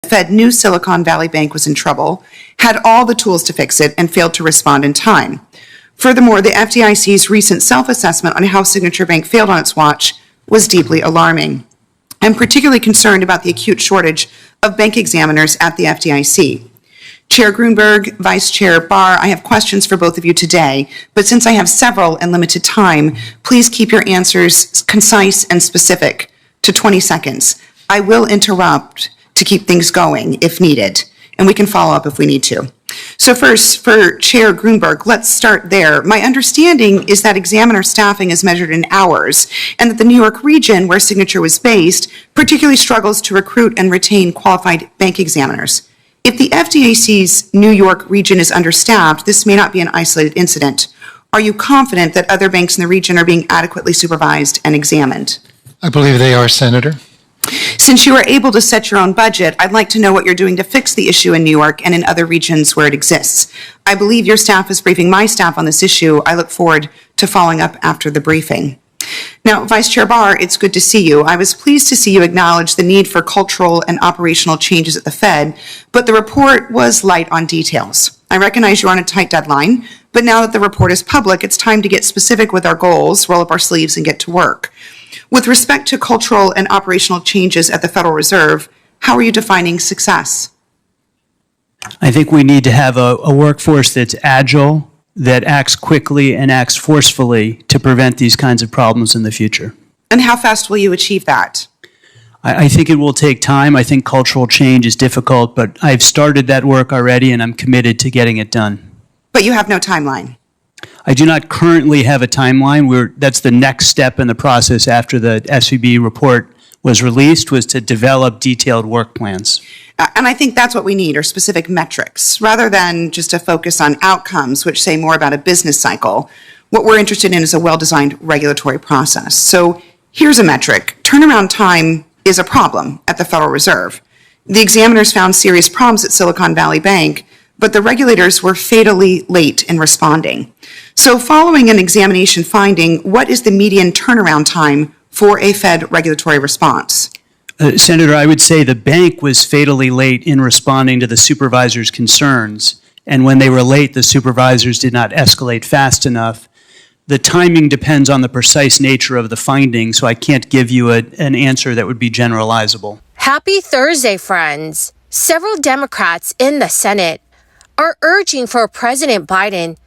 the Fed knew Silicon Valley Bank was in trouble, had all the tools to fix it, and failed to respond in time. Furthermore, the FDIC's recent self-assessment on how Signature Bank failed on its watch was deeply alarming. I'm particularly concerned about the acute shortage of bank examiners at the FDIC. Chair Grunberg, Vice Chair Barr, I have questions for both of you today, but since I have several and limited time, please keep your answers concise and specific to 20 seconds. I will interrupt to keep things going if needed, and we can follow up if we need to. So first, for Chair Grunberg, let's start there. My understanding is that examiner staffing is measured in hours, and that the New York region, where Signature was based, particularly struggles to recruit and retain qualified bank examiners. If the FDIC's New York region is understaffed, this may not be an isolated incident. Are you confident that other banks in the region are being adequately supervised and examined? I believe they are, Senator. Since you are able to set your own budget, I'd like to know what you're doing to fix the issue in New York and in other regions where it exists. I believe your staff is briefing my staff on this issue. I look forward to following up after the briefing. Now, Vice Chair Barr, it's good to see you. I was pleased to see you acknowledge the need for cultural and operational changes at the Fed, but the report was light on details. I recognize you're on a tight deadline, but now that the report is public, it's time to get specific with our goals, roll up our sleeves, and get to work. With respect to cultural and operational changes at the Federal Reserve, how are you defining success? I think we need to have a workforce that's agile, that acts quickly and acts forcefully to prevent these kinds of problems in the future. And how fast will you achieve that? I think it will take time. I think cultural change is difficult, but I've started that work already and I'm committed to getting it done. But you have no timeline. I do not currently have a timeline. That's the next step in the process after the SVB report was released, was to develop detailed work plans. And I think that's what we need, are specific metrics, rather than just a focus on outcomes, which say more about a business cycle. What we're interested in is a well-designed regulatory process. So here's a metric. Turnaround time is a problem at the Federal Reserve. The examiners found serious problems at Silicon Valley Bank, but the regulators were fatally late in responding. So following an examination finding, what is the median turnaround time for a Fed regulatory response? Senator, I would say the bank was fatally late in responding to the supervisor's concerns. And when they were late, the supervisors did not escalate fast enough. The timing depends on the precise nature of the finding, so I can't give you an answer that would be generalizable. Happy Thursday, friends. Several Democrats in the Senate are urging for President Biden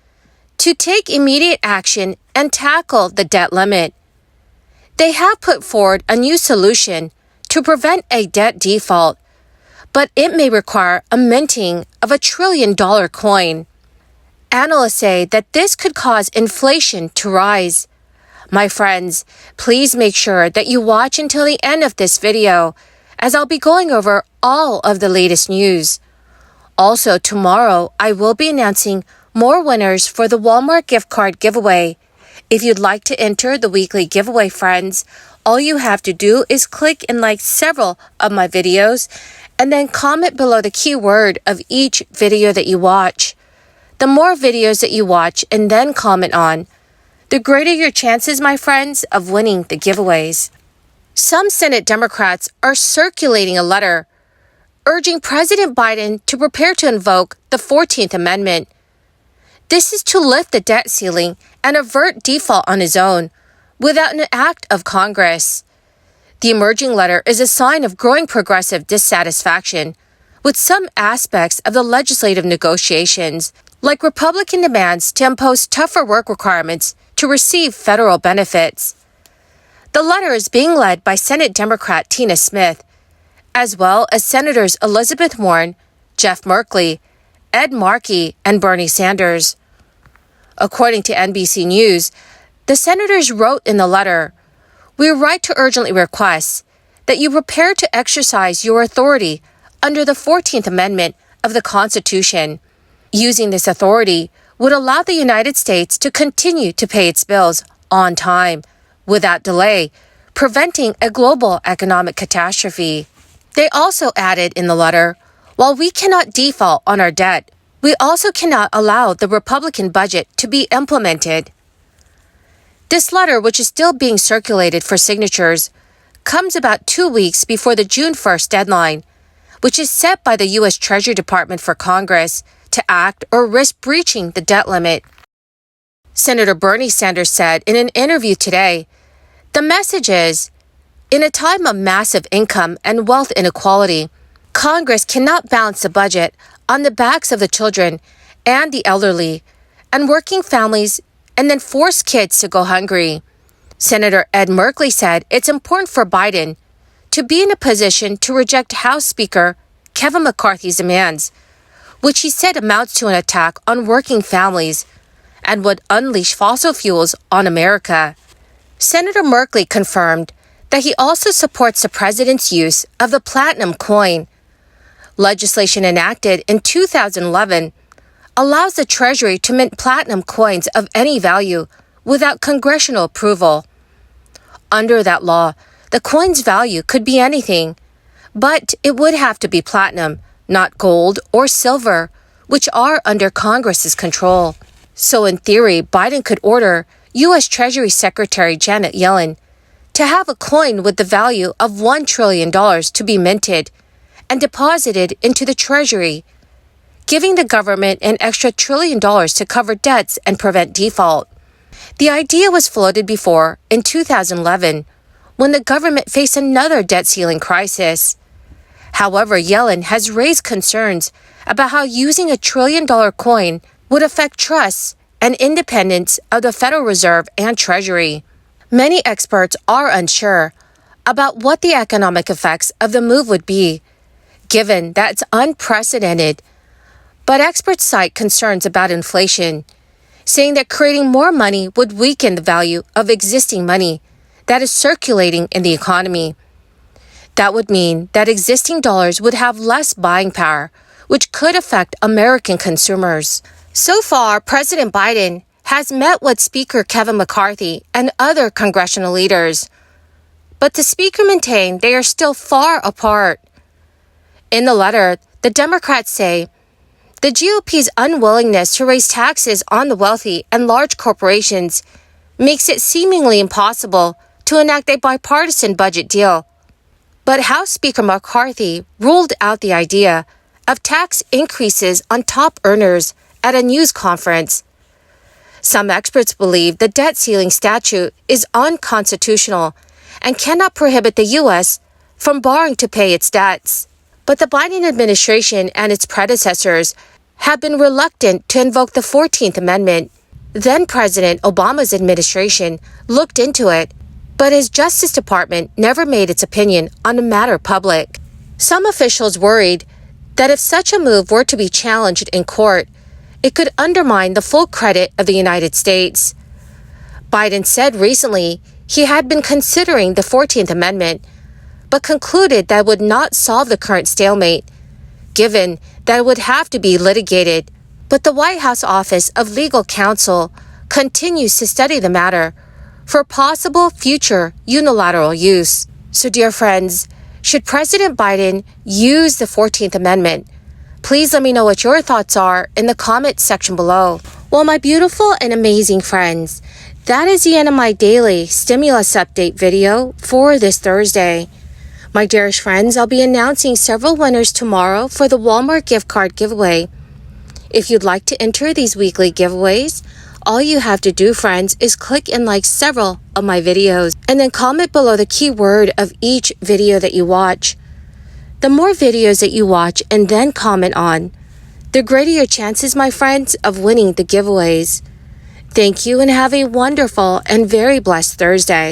to take immediate action and tackle the debt limit. They have put forward a new solution to prevent a debt default, but it may require a minting of $1 trillion coin. Analysts say that this could cause inflation to rise. My friends, please make sure that you watch until the end of this video, as I'll be going over all of the latest news. Also, tomorrow, I will be announcing more winners for the Walmart gift card giveaway. If you'd like to enter the weekly giveaway, friends, all you have to do is click and like several of my videos and then comment below the keyword of each video that you watch. The more videos that you watch and then comment on, the greater your chances, my friends, of winning the giveaways. Some Senate Democrats are circulating a letter urging President Biden to prepare to invoke the 14th Amendment. This is to lift the debt ceiling and avert default on his own without an act of Congress. The emerging letter is a sign of growing progressive dissatisfaction with some aspects of the legislative negotiations, like Republican demands to impose tougher work requirements to receive federal benefits. The letter is being led by Senate Democrat Tina Smith, as well as Senators Elizabeth Warren, Jeff Merkley, Ed Markey, and Bernie Sanders. According to NBC News, the senators wrote in the letter, "We write to urgently request that you prepare to exercise your authority under the 14th Amendment of the Constitution. Using this authority would allow the United States to continue to pay its bills on time, without delay, preventing a global economic catastrophe." They also added in the letter, "While we cannot default on our debt, we also cannot allow the Republican budget to be implemented." This letter, which is still being circulated for signatures, comes about 2 weeks before the June 1st deadline, which is set by the U.S. Treasury Department for Congress to act or risk breaching the debt limit. Senator Bernie Sanders said in an interview today, "The message is, in a time of massive income and wealth inequality, Congress cannot balance the budget on the backs of the children and the elderly and working families and then force kids to go hungry." Senator Ed Merkley said it's important for Biden to be in a position to reject House Speaker Kevin McCarthy's demands, which he said amounts to an attack on working families and would unleash fossil fuels on America. Senator Merkley confirmed that he also supports the president's use of the platinum coin. Legislation enacted in 2011 allows the Treasury to mint platinum coins of any value without congressional approval. Under that law, the coin's value could be anything, but it would have to be platinum, not gold or silver, which are under Congress's control. So in theory, Biden could order U.S. Treasury Secretary Janet Yellen to have a coin with the value of $1 trillion to be minted and deposited into the Treasury, giving the government an extra $1 trillion to cover debts and prevent default. The idea was floated before in 2011 when the government faced another debt ceiling crisis. However, Yellen has raised concerns about how using a $1 trillion coin would affect trust and independence of the Federal Reserve and Treasury. Many experts are unsure about what the economic effects of the move would be, given that it's unprecedented. But experts cite concerns about inflation, saying that creating more money would weaken the value of existing money that is circulating in the economy. That would mean that existing dollars would have less buying power, which could affect American consumers. So far, President Biden has met with Speaker Kevin McCarthy and other congressional leaders, but the Speaker maintained they are still far apart. In the letter, the Democrats say the GOP's unwillingness to raise taxes on the wealthy and large corporations makes it seemingly impossible to enact a bipartisan budget deal. But House Speaker McCarthy ruled out the idea of tax increases on top earners at a news conference. Some experts believe the debt ceiling statute is unconstitutional and cannot prohibit the U.S. from borrowing to pay its debts. But the Biden administration and its predecessors have been reluctant to invoke the 14th Amendment. Then President Obama's administration looked into it, but his Justice Department never made its opinion on the matter public. Some officials worried that if such a move were to be challenged in court, it could undermine the full credit of the United States. Biden said recently he had been considering the 14th Amendment, but concluded that it would not solve the current stalemate, given that it would have to be litigated. But the White House Office of Legal Counsel continues to study the matter for possible future unilateral use. So, dear friends, should President Biden use the 14th Amendment? Please let me know what your thoughts are in the comment section below. Well, my beautiful and amazing friends, that is the end of my daily stimulus update video for this Thursday. My dearest friends, I'll be announcing several winners tomorrow for the Walmart gift card giveaway. If you'd like to enter these weekly giveaways, all you have to do, friends, is click and like several of my videos and then comment below the keyword of each video that you watch. The more videos that you watch and then comment on, the greater your chances, my friends, of winning the giveaways. Thank you and have a wonderful and very blessed Thursday.